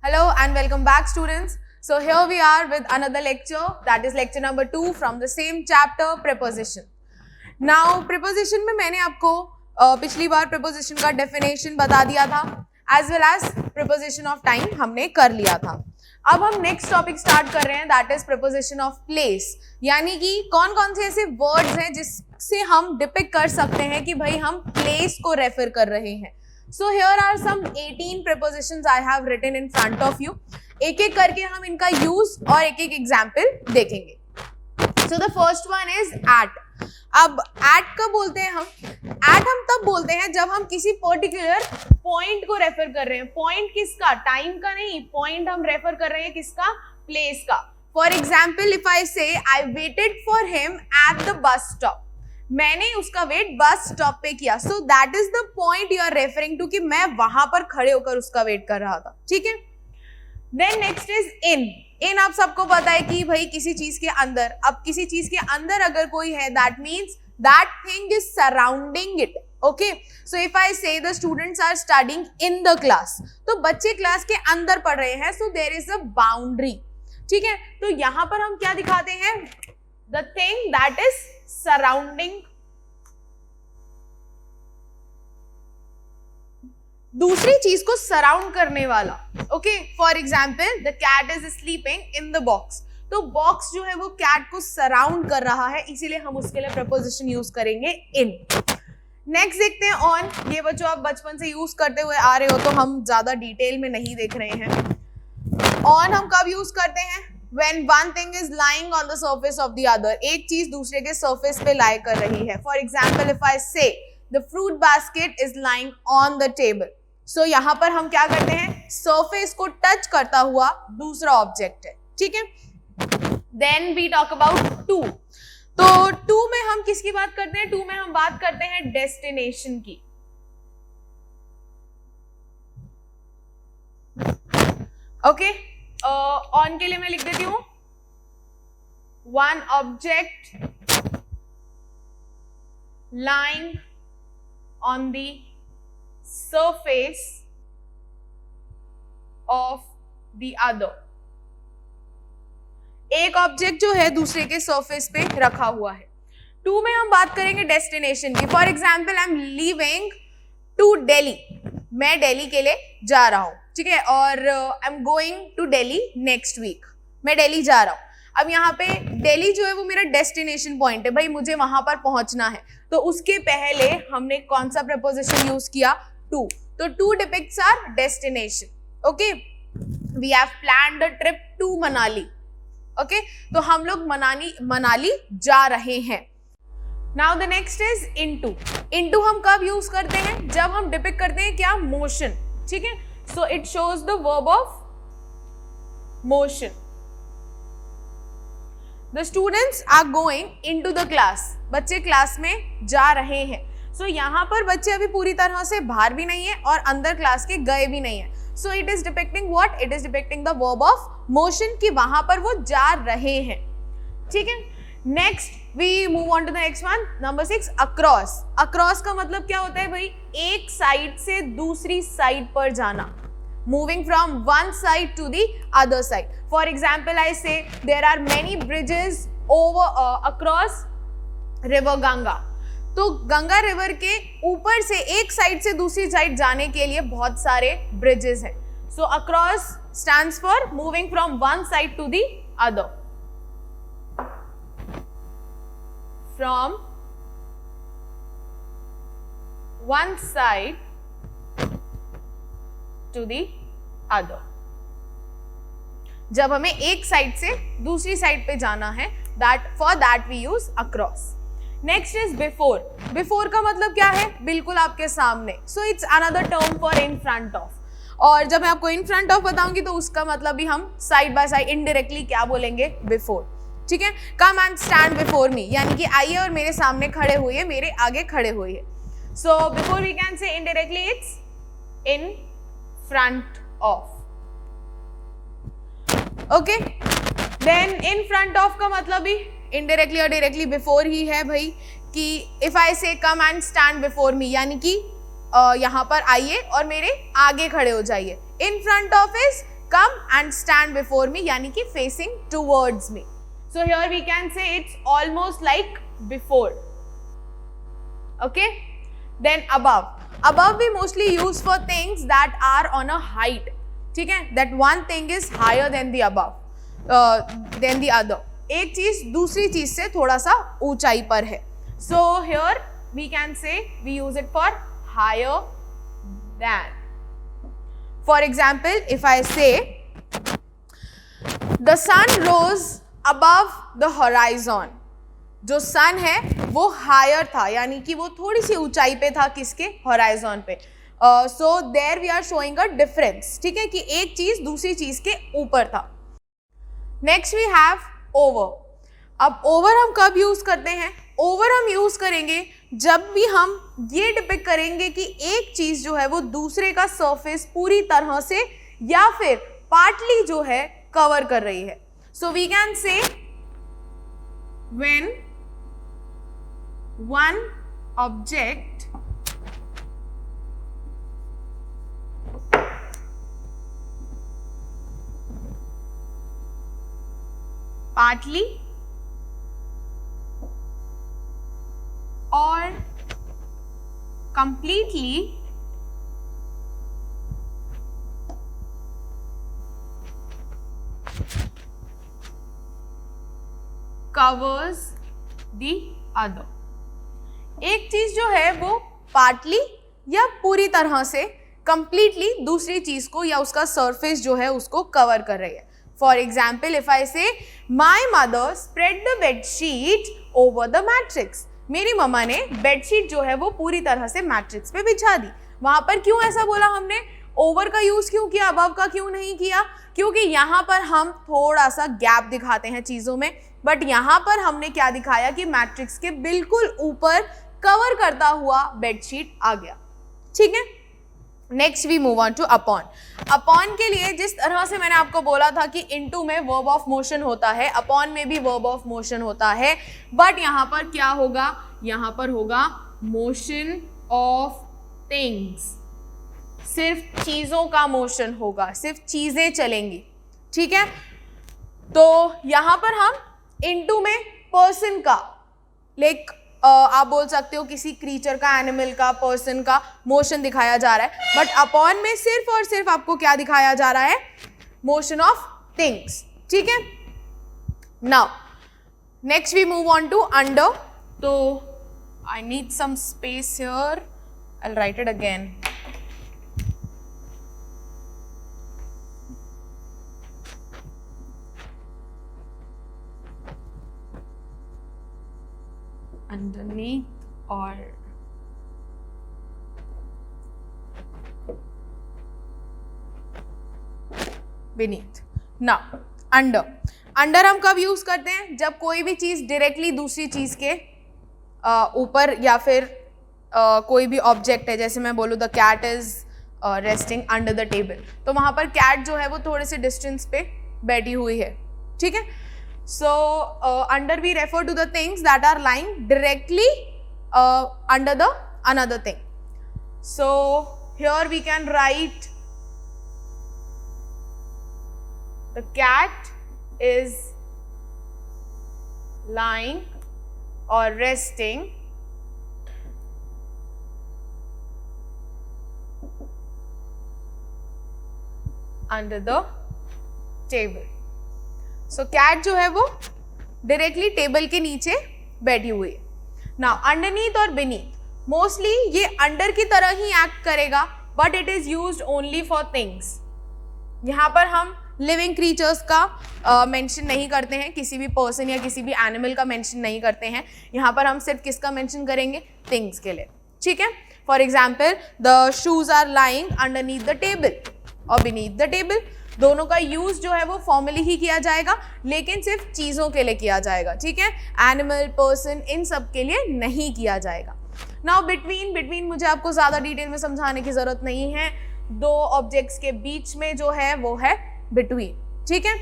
Hello and welcome back, students. So here we are with another lecture, that is lecture number 2 from the same chapter, preposition. Now preposition में मैंने आपको पिछली बार preposition का definition बता दिया था, as well as preposition of time हमने कर लिया था. अब हम next topic start कर रहे हैं, that is preposition of place. यानी कि कौन कौन से ऐसे words हैं जिससे हम depict कर सकते हैं कि भाई हम place को refer कर रहे हैं. So here are some 18 prepositions I have written in front of you. एक एक करके हम इनका use और एक एक example देखेंगे. So the first one is at. अब at कब बोलते हैं हम? At हम तब बोलते हैं जब हम किसी particular point को refer कर रहे हैं. Point किसका? Time का नहीं. Point हम refer कर रहे हैं किसका? Place का. For example, if I say I waited for him at the bus stop. मैंने उसका वेट बस स्टॉप पे किया. So that is the point you are referring to कि मैं वहां पर खड़े होकर उसका वेट कर रहा था. ठीक है. Then next is in. In आप सबको पता है कि भाई किसी चीज के अंदर. अब किसी चीज के अंदर अगर कोई है, that means that thing is surrounding it. Okay. So if I say the students are studying in the class, तो बच्चे क्लास के अंदर पढ़ रहे हैं. So there is a boundary. ठीक है. तो यहां पर हम क्या दिखाते हैं? The thing that is surrounding दूसरी चीज को सराउंड करने वाला. Okay. For example the cat is sleeping in the box. तो बॉक्स जो है वो कैट को सराउंड कर रहा है, इसीलिए हम उसके लिए प्रपोजिशन यूज करेंगे इन. नेक्स्ट देखते हैं ऑन. ये बच्चों आप बचपन से यूज करते हुए आ रहे हो, तो हम ज्यादा डिटेल में नहीं देख रहे हैं. ऑन हम कब यूज करते हैं? When one thing is lying on the surface of the other. एक चीज दूसरे के surface पे lie कर रही है. For example, if I say the fruit basket is lying on the table. So यहाँ पर हम क्या करते हैं? Surface को touch करता हुआ दूसरा object है. ठीक है. Then we talk about to. तो to में हम किसकी बात करते हैं? to में हम बात करते हैं destination की. Okay. ऑन के लिए मैं लिख देती हूं one object lying on the surface of the other. एक ऑब्जेक्ट जो है दूसरे के सरफेस पे रखा हुआ है. टू में हम बात करेंगे डेस्टिनेशन की. For example I am leaving to Delhi. मैं दिल्ली के लिए जा रहा हूं. ठीक है. और I am going to Delhi next week. मैं दिल्ली जा रहा हूं. अब यहाँ पे दिल्ली जो है वो मेरा डेस्टिनेशन पॉइंट है. भाई मुझे वहां पर पहुंचना है, तो उसके पहले हमने कौन सा प्रपोजिशन यूज किया? टू. तो to depicts our destination. Okay. We have planned the trip to Manali. Okay. तो हम लोग मनाली जा रहे हैं. Now the next is into. Into हम कब यूज करते हैं? जब हम डिपिक्ट करते हैं क्या? मोशन. ठीक है. So it shows the verb of motion. The students are going into the class. बच्चे क्लास में जा रहे हैं. So यहाँ पर बच्चे अभी पूरी तरह से बाहर भी नहीं है और अंदर क्लास के गए भी नहीं है. So it is depicting what? It is depicting the verb of motion कि वहां पर वो जा रहे हैं. ठीक है. Next we move on to the next one. Number 6 across. Across का मतलब क्या होता है भाई? एक साइड से दूसरी साइड पर जाना. Moving from one side to the other side. For example I say there are many bridges over across river Ganga. तो गंगा रिवर के ऊपर से एक साइड से दूसरी साइड जाने के लिए बहुत सारे ब्रिजेस हैं. So across stands for moving from one side to the other. From one side to the other. जब हमें एक साइड से दूसरी साइड पे जाना है, for that we use across. Next is before. Before का मतलब क्या है? बिल्कुल आपके सामने. So it's another term for in front of. और जब मैं आपको in front of बताऊंगी तो उसका मतलब भी हम side by side indirectly क्या बोलेंगे? Before. ठीक है. Come and stand before me, यानी कि आइए और मेरे सामने खड़े हुए, मेरे आगे खड़े हुए. So before we can say indirectly it's in front of. Okay. Then in front of का मतलब भी इनडायरेक्टली और डायरेक्टली बिफोर ही है भाई. कि इफ आई से come and stand before me, यानी कि यहाँ पर आइए और मेरे आगे खड़े हो जाइए. इन front of is come and stand before me, यानी कि facing towards me. So here we can say it's almost like before. Okay? Then above. Above we mostly use for things that are on a height. ठीक है? That one thing is higher than the above, than the other. एक चीज दूसरी चीज से थोड़ा सा ऊंचाई पर है. So here we can say we use it for higher than. For example, if I say the sun rose above the horizon, जो सन है वो हायर था, यानी कि वो थोड़ी सी ऊंचाई पे था, किसके? हॉराइजन पे. So there we are showing a difference. ठीक है, कि एक चीज दूसरी चीज के ऊपर था. Next we have over. अब ओवर हम कब यूज करते हैं? ओवर हम यूज करेंगे जब भी हम ये डिपिक्ट करेंगे कि एक चीज जो है वो दूसरे का सरफेस पूरी तरह से या फिर पार्टली जो है कवर कर रही है. So we can say when one object partly or completely covers the other. एक चीज जो है वो पार्टली या पूरी तरह से कंप्लीटली दूसरी चीज को या उसका सरफेस जो है उसको कवर कर रही है. फॉर एग्जाम्पल, इफ आई से my mother spread the bedsheet over the matrix. मेरी मम्मा ने बेडशीट जो है वो पूरी तरह से मैट्रिक्स पे बिछा दी. वहां पर क्यों ऐसा बोला हमने? ओवर का यूज क्यों किया, अबव का क्यों नहीं किया? क्योंकि यहाँ पर हम थोड़ा सा गैप दिखाते हैं चीजों में, बट यहाँ पर हमने क्या दिखाया कि मैट्रिक्स के बिल्कुल ऊपर कवर करता हुआ बेडशीट आ गया. ठीक है. Next we move on to upon. Upon के लिए जिस तरह से मैंने आपको बोला था कि इनटू में वर्ब ऑफ मोशन होता है, अपॉन में भी वर्ब ऑफ मोशन होता है, बट यहाँ पर क्या होगा? यहाँ पर होगा मोशन ऑफ थिंग्स. सिर्फ चीजों का मोशन होगा, सिर्फ चीजें चलेंगी. ठीक है. तो यहाँ पर हम इनटू में पर्सन का, लाइक आप बोल सकते हो किसी क्रीचर का, एनिमल का, पर्सन का मोशन दिखाया जा रहा है, बट अपॉन में सिर्फ और सिर्फ आपको क्या दिखाया जा रहा है? Motion of things. ठीक है. Now next we move on to under. तो I need some space here, I will write it again. Underneath or beneath. Now under. Under हम कब यूज करते हैं? जब कोई भी चीज डायरेक्टली दूसरी चीज के ऊपर या फिर कोई भी ऑब्जेक्ट है, जैसे मैं बोलूँ the cat is resting under the table, तो वहां पर कैट जो है वो थोड़े से डिस्टेंस पे बैठी हुई है. ठीक है. So under we refer to the things that are lying directly under the another thing. So here we can write the cat is lying or resting under the table. So cat जो है वो directly table के नीचे बैठी हुई है. Now underneath और beneath, mostly ये अंडर की तरह ही एक्ट करेगा, but it is used only for things. यहाँ पर हम लिविंग क्रीचर्स का मेंशन नहीं करते हैं, किसी भी पर्सन या किसी भी एनिमल का मेंशन नहीं करते हैं. यहाँ पर हम सिर्फ किसका मेंशन करेंगे? थिंग्स के लिए. ठीक है. For example, the shoes are lying underneath the table और बीनीथ द टेबल. दोनों का यूज जो है वो फॉर्मली ही किया जाएगा, लेकिन सिर्फ चीजों के लिए किया जाएगा. ठीक है. एनिमल, पर्सन, इन सब के लिए नहीं किया जाएगा. नाउ बिटवीन मुझे आपको ज्यादा डिटेल में समझाने की जरूरत नहीं है. दो ऑब्जेक्ट्स के बीच में जो है वो है बिटवीन. ठीक है.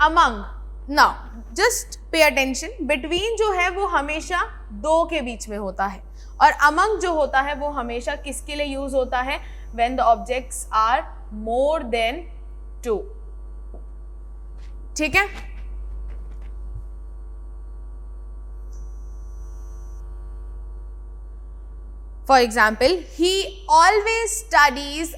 Among. Now just pay attention, between जो है वो हमेशा दो के बीच में होता है, और अमंग जो होता है वो हमेशा किसके लिए यूज होता है? When the objects are more than 2. ठीक है? For example, he always studies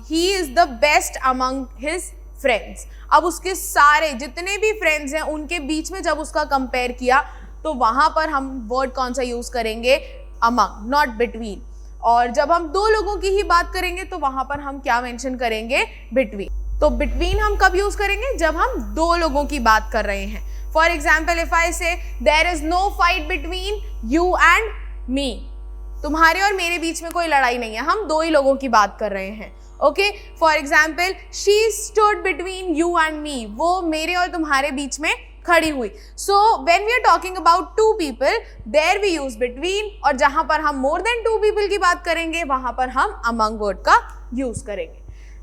he is the best among his friends. अब उसके सारे जितने भी फ्रेंड्स हैं उनके बीच में जब उसका कंपेयर किया तो वहां पर हम वर्ड कौन सा यूज करेंगे? among, not between. और जब हम दो लोगों की ही बात करेंगे तो वहां पर हम क्या मेंशन करेंगे? बिटवीन. तो बिटवीन हम कब यूज करेंगे? जब हम दो लोगों की बात कर रहे हैं. For example, if I say there is no fight between you and me, तुम्हारे और मेरे बीच में कोई लड़ाई नहीं है, हम दो ही लोगों की बात कर रहे हैं. Okay. For example, she stood between you and me, वो मेरे और तुम्हारे बीच में खड़ी हुई. So when we are talking about two people, there we use between, और जहां पर हम मोर देन टू पीपल की बात करेंगे वहां पर हम अमंग वर्ड का यूज करेंगे.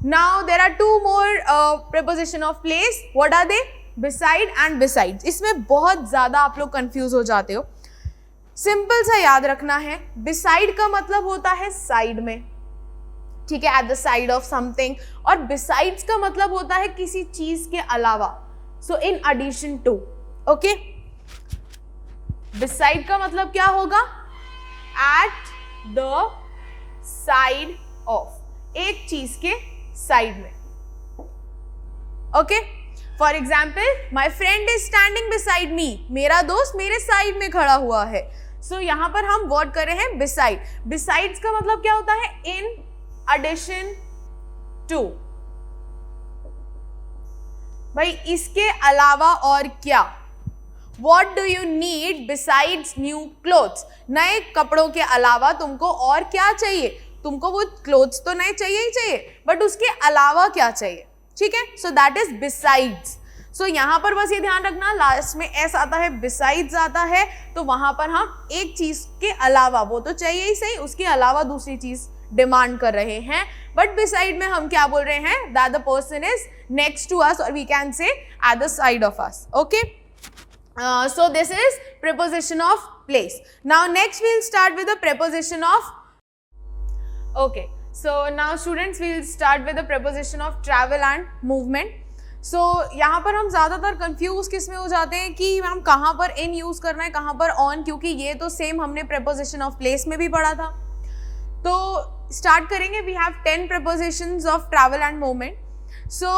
Now there are two more preposition of place. What are they? Beside and besides. इसमें बहुत ज्यादा आप लोग कंफ्यूज हो जाते हो. सिंपल सा याद रखना है, बिसाइड का मतलब होता है साइड में, ठीक है, at the side of something. और बिसाइड्स का मतलब होता है किसी चीज के अलावा, so in addition to. Okay. Beside का मतलब क्या होगा? एट द साइड ऑफ, एक चीज के साइड में. Okay. For example, my friend is standing beside me, मेरा दोस्त मेरे साइड में खड़ा हुआ है. सो यहां पर हम वर्ड कर रहे हैं बिसाइड. बिसाइड्स का मतलब क्या होता है? In addition to. भाई इसके अलावा और क्या? What do you need besides new clothes? नए कपड़ों के अलावा तुमको और क्या चाहिए? तुमको वो क्लोथ्स तो नए चाहिए ही चाहिए, बट उसके अलावा क्या चाहिए? ठीक है. So that is besides. सो यहां पर बस ये ध्यान रखना, लास्ट में एस आता है, बिसाइड्स आता है, तो वहां पर हम एक चीज के अलावा, वो तो चाहिए ही सही, उसके अलावा दूसरी चीज डिमांड कर रहे हैं. बट बिसाइड में हम क्या बोल रहे हैं? That the person is next to us, और we can say at the side of us. Okay. So this is preposition of place. Now next we'll start with the preposition of. Okay. So now students we'll start with the preposition of travel and movement. So यहाँ पर हम ज़्यादातर confuse किस में हो जाते हैं कि हम कहाँ पर in यूज़ करना है, कहाँ पर on, क्योंकि ये तो सेम हमने preposition of place में भी पढ़ा था. तो स्टार्ट करेंगे. We have 10 prepositions of travel and movement. So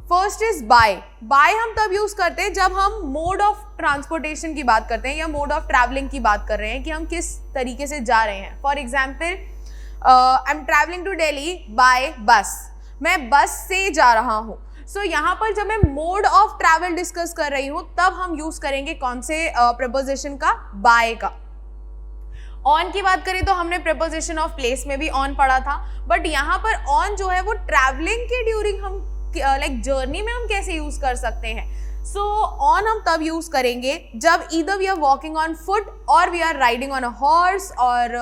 first is by. By हम तब यूज करते हैं जब हम मोड ऑफ ट्रांसपोर्टेशन की बात करते हैं या मोड ऑफ ट्रैवलिंग की बात कर रहे हैं कि हम किस तरीके से जा रहे हैं. For example, I am travelling to Delhi by bus, मैं बस से जा रहा हूँ. सो यहाँ पर जब मैं मोड ऑफ ट्रैवल डिस्कस कर रही हूँ तब हम यूज करेंगे कौन से प्रीपोजिशन का? बाय का. ऑन की बात करें तो हमने प्रीपोजिशन ऑफ प्लेस में भी ऑन पढ़ा था, बट यहाँ पर ऑन जो है वो ट्रैवलिंग के ड्यूरिंग हम लाइक जर्नी में हम कैसे यूज कर सकते हैं. सो ऑन हम तब यूज करेंगे जब either we are walking on foot or we are riding on a horse or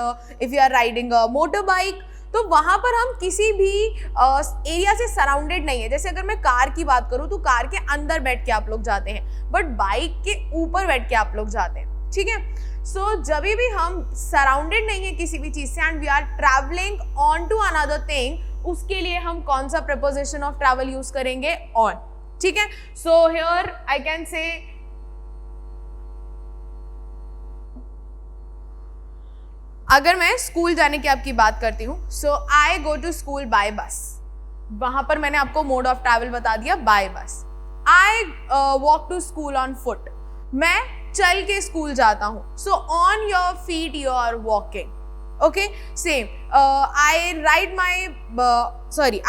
if you are riding a motorbike, तो वहां पर हम किसी भी एरिया से सराउंडेड नहीं है. जैसे अगर मैं कार की बात करूं तो कार के अंदर बैठ के आप लोग जाते हैं, बट बाइक के ऊपर बैठ के आप लोग जाते हैं. ठीक है. सो जब भी हम सराउंडेड नहीं है किसी भी चीज से and we are travelling on to another thing, उसके लिए हम कौन सा प्रीपोजिशन ऑफ ट्रैवल यूज करेंगे? ऑन. ठीक है. So here I can say अगर मैं स्कूल जाने की आपकी बात करती हूं, सो आई गो टू स्कूल बाय बस. वहां पर मैंने आपको मोड ऑफ ट्रैवल बता दिया, by bus. I walk to school on foot, मैं चल के स्कूल जाता हूं. So on your feet you are walking. Okay, same.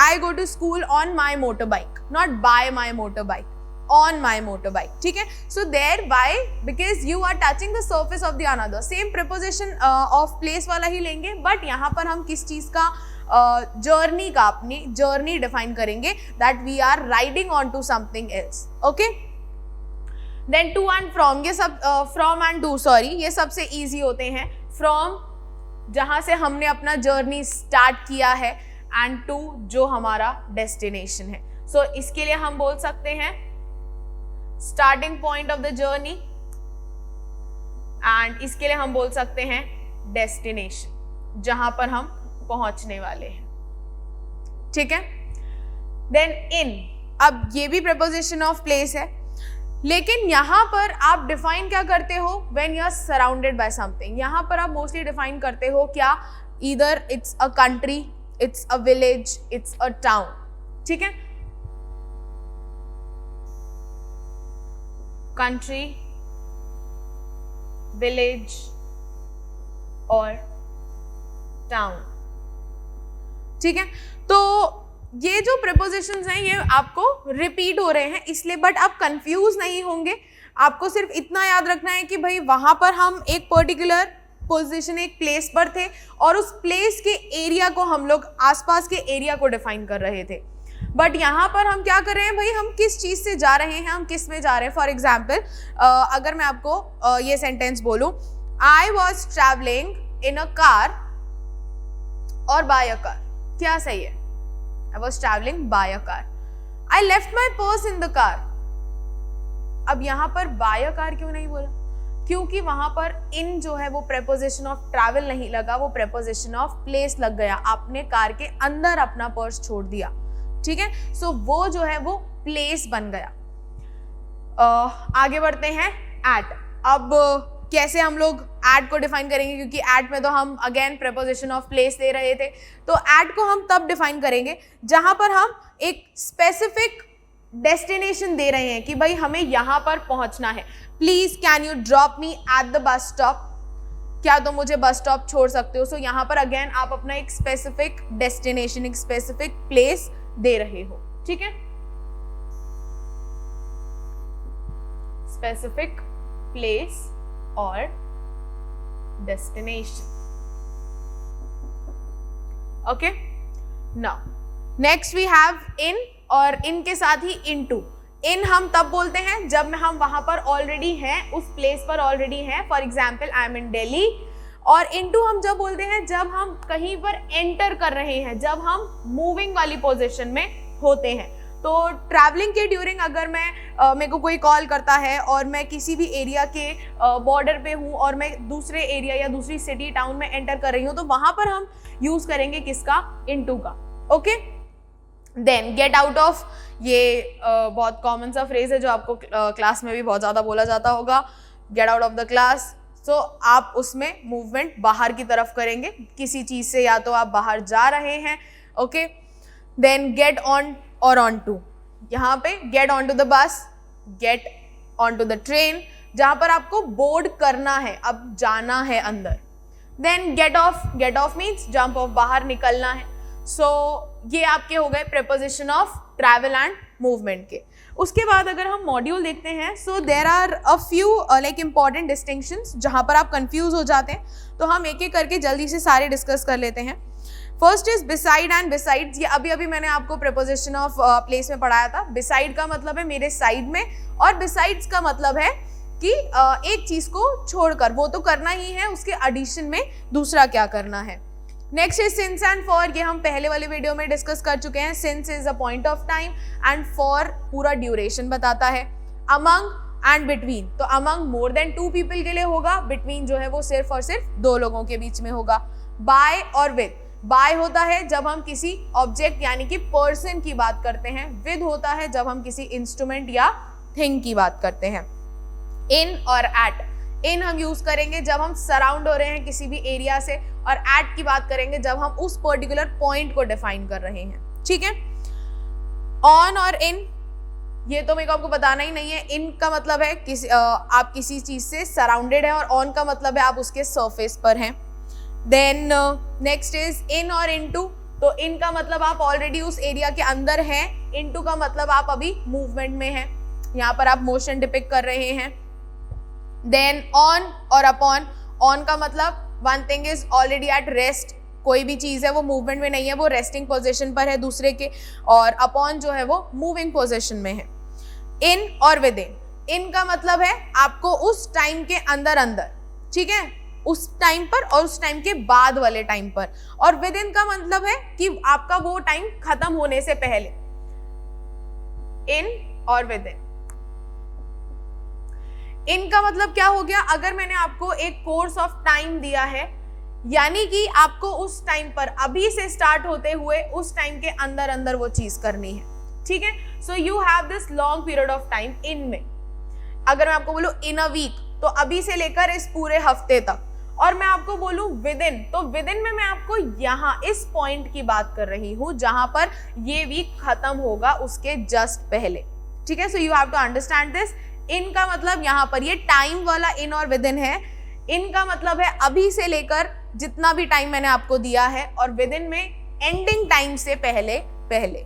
I go to school on my motorbike, not by my motorbike, on my motorbike. ठीक है. So there, why? Because you are touching the surface of the another. Same preposition of place वाला ही लेंगे, but यहाँ पर हम किस चीज का जर्नी का अपनी जर्नी डिफाइन करेंगे, that we are riding on to something else. Okay. Then to and from, ये सब from and to, sorry, ये सबसे easy होते हैं. From जहां से हमने अपना जर्नी स्टार्ट किया है एंड टू जो हमारा डेस्टिनेशन है. सो इसके लिए हम बोल सकते हैं starting point of the journey, and इसके लिए हम बोल सकते हैं डेस्टिनेशन, जहां पर हम पहुंचने वाले हैं. ठीक है. देन इन, अब ये भी preposition of place है, लेकिन यहाँ पर आप डिफाइन क्या करते हो, when you are surrounded by something, यहाँ पर आप मोस्टली डिफाइन करते हो क्या, either it's a country, it's a village, it's a town, ठीक है, country, village और टाउन, ठीक है। तो ये जो प्रीपोजिशंस हैं ये आपको रिपीट हो रहे हैं इसलिए, बट आप कंफ्यूज नहीं होंगे, आपको सिर्फ इतना याद रखना है कि भाई वहां पर हम एक पर्टिकुलर पोजीशन, एक प्लेस पर थे और उस प्लेस के एरिया को हम लोग, आसपास के एरिया को डिफाइन कर रहे थे, बट यहाँ पर हम क्या कर रहे हैं भाई, हम किस चीज से जा रहे हैं, हम किस में जा रहे हैं। फॉर एग्जाम्पल अगर मैं आपको ये सेंटेंस बोलूं, I was travelling in a car और बाय अ कार, क्या सही है, I was travelling by a car, I left my purse in the car. अब यहाँ पर बाय अ कार क्यों नहीं बोला, क्योंकि वहां पर इन जो है वो प्रेपोजिशन ऑफ ट्रैवल नहीं लगा, वो प्रेपोजिशन ऑफ प्लेस लग गया, आपने कार के अंदर अपना पर्स छोड़ दिया, ठीक है। सो वो जो है वो प्लेस बन गया। आगे बढ़ते हैं, एट। अब कैसे हम लोग एट को डिफाइन करेंगे, क्योंकि एट में तो हम अगेन प्रेपोजिशन ऑफ प्लेस दे रहे थे, तो एट को हम तब डिफाइन करेंगे जहां पर हम एक स्पेसिफिक डेस्टिनेशन दे रहे हैं कि भाई हमें यहां पर पहुंचना है, please can you drop me at the bus stop, क्या तुम मुझे बस स्टॉप छोड़ सकते हो। सो यहाँ पर अगेन आप अपना एक स्पेसिफिक डेस्टिनेशन, एक स्पेसिफिक प्लेस दे रहे हो, ठीक है, स्पेसिफिक प्लेस और destination. Okay, now next we have in, और इन के साथ ही इनटू। इन हम तब बोलते हैं जब हम वहां पर ऑलरेडी हैं, उस प्लेस पर ऑलरेडी हैं, फॉर एग्जाम्पल आई एम इन दिल्ली। और इनटू हम जब बोलते हैं जब हम कहीं पर एंटर कर रहे हैं, जब हम मूविंग वाली पोजीशन में होते हैं। तो ट्रैवलिंग के ड्यूरिंग अगर मैं मेरे को कोई कॉल करता है और मैं किसी भी एरिया के बॉर्डर पे हूँ और मैं दूसरे एरिया या दूसरी सिटी टाउन में एंटर कर रही हूँ, तो वहां पर हम यूज करेंगे किसका, इनटू का। Okay, then get out of, ये बहुत कॉमन सा फ्रेज है जो आपको क्लास में भी बहुत ज़्यादा बोला जाता होगा, get out of the class. So आप उसमें मूवमेंट बाहर की तरफ करेंगे किसी चीज़ से, या तो आप बाहर जा रहे हैं। ओके, देन गेट ऑन और ऑन टू, यहाँ पे get on to the bus, get on to the train, जहाँ पर आपको बोर्ड करना है, अब जाना है अंदर। Then get off means jump off, बाहर निकलना है। सो ये आपके हो गए preposition of travel and movement के। उसके बाद अगर हम मॉड्यूल देखते हैं, so there are a few like important distinctions जहाँ पर आप कंफ्यूज हो जाते हैं, तो हम एक एक करके जल्दी से सारे डिस्कस कर लेते हैं। First is beside and besides. ये अभी अभी मैंने आपको प्रेपोजिशन ऑफ प्लेस में पढ़ाया था। बिसाइड का मतलब है मेरे साइड में, और बिसाइड्स का मतलब है कि एक चीज को छोड़कर, वो तो करना ही है, उसके एडिशन में दूसरा क्या करना है। Next is since and for, ये हम पहले वाले वीडियो में डिस्कस कर चुके हैं। Since is a point of time and for पूरा ड्यूरेशन बताता है। अमंग एंड बिटवीन, तो अमंग मोर देन 2 पीपल के लिए होगा, बिटवीन जो है वो सिर्फ और सिर्फ 2 लोगों के बीच में होगा। बाय और विद, बाय होता है जब हम किसी ऑब्जेक्ट यानी कि पर्सन की बात करते हैं, विद होता है जब हम किसी इंस्ट्रूमेंट या थिंग की बात करते हैं। इन और एट, इन हम यूज करेंगे जब हम सराउंड हो रहे हैं किसी भी एरिया से, और एट की बात करेंगे जब हम उस पर्टिकुलर पॉइंट को डिफाइन कर रहे हैं, ठीक है। ऑन और इन, ये तो मेरे को आपको बताना ही नहीं है। इन का मतलब है आप किसी चीज से सराउंडेड है, और ऑन का मतलब है आप उसके सरफेस पर हैं। देन नेक्स्ट इज इन और इनटू, तो इन का मतलब आप ऑलरेडी उस एरिया के अंदर हैं, इनटू का मतलब आप अभी मूवमेंट में हैं, यहाँ पर आप मोशन डिपिक्ट कर रहे हैं। देन ऑन और अपॉन, ऑन का मतलब one thing is already at rest, कोई भी चीज है वो मूवमेंट में नहीं है, वो रेस्टिंग पोजीशन पर है दूसरे के, और अपॉन जो है वो मूविंग पोजीशन में है। इन और विद इन, इन का मतलब है आपको उस टाइम के अंदर अंदर, ठीक है, उस टाइम पर और उस टाइम के बाद वाले टाइम पर। और विद इन का मतलब है कि आपका वो टाइम खत्म होने से पहले। इन और विद इन, इनका मतलब क्या हो गया, अगर मैंने आपको एक कोर्स ऑफ टाइम दिया है, यानी कि आपको उस टाइम पर अभी से स्टार्ट होते हुए उस टाइम के अंदर अंदर वो चीज करनी है, ठीक है. So you have this long period of time in में. अगर मैं आपको बोलूं इन अ वीक, तो अभी से लेकर इस पूरे हफ्ते तक, और मैं आपको बोलूं विद इन, तो विद इन में मैं आपको यहाँ इस पॉइंट की बात कर रही हूं जहां पर ये वीक खत्म होगा उसके जस्ट पहले. ठीक है. So you have to understand this. In का मतलब यहाँ पर ये टाइम वाला इन और विद इन है. इन का मतलब है अभी से लेकर जितना भी टाइम मैंने आपको दिया है, और विद इन में एंडिंग टाइम से पहले पहले.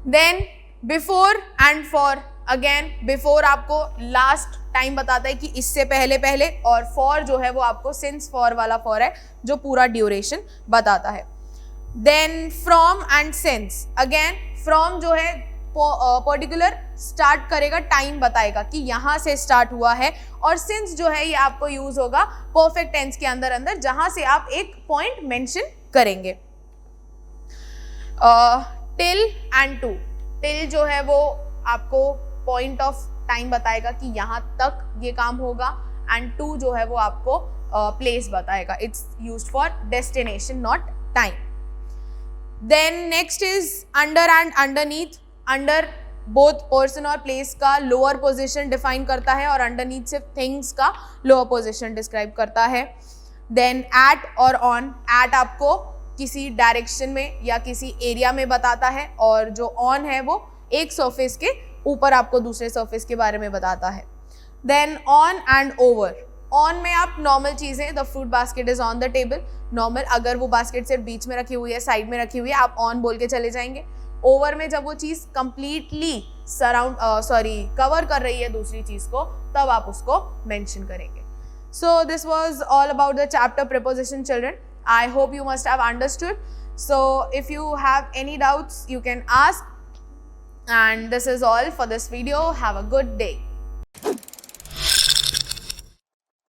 Then before and for. Again before आपको लास्ट टाइम बताता है कि इससे पहले पहले, और फॉर जो है वो आपको सिंस फॉर वाला फॉर है जो पूरा ड्यूरेशन बताता है. Then from and since. Again from जो है पर्टिकुलर स्टार्ट करेगा, टाइम बताएगा कि यहां से स्टार्ट हुआ है, और सिंस जो है ये आपको यूज होगा परफेक्ट टेंस के अंदर अंदर जहां से आप एक पॉइंट मेंशन करेंगे. Till and to. टिल जो है वो आपको पॉइंट ऑफ टाइम बताएगा कि यहां तक ये काम होगा, एंड टू जो है वो आपको प्लेस बताएगा. It's used for destination not time. Then next is under and underneath. Under both person और प्लेस का लोअर पोजीशन डिफाइन करता है, और अंडरनीथ सिर्फ थिंग्स का लोअर पोजीशन डिस्क्राइब करता है. देन एट और ऑन. एट आपको किसी डायरेक्शन में या किसी एरिया में बताता है, और जो ऑन है वो एक सरफेस के ऊपर आपको दूसरे सरफेस के बारे में बताता है. Then on and over. On में आप नॉर्मल चीजें, the fruit basket is on the table. Normal, अगर वो बास्केट सिर्फ बीच में रखी हुई है, साइड में रखी हुई है, आप ऑन बोल के चले जाएंगे. ओवर में जब वो चीज कंप्लीटली कवर कर रही है दूसरी चीज को, तब आप उसको मेंशन करेंगे. So this was all about the chapter preposition children. I hope you must have understood. So if you have any doubts, you can ask. And this is all for this video. Have a good day.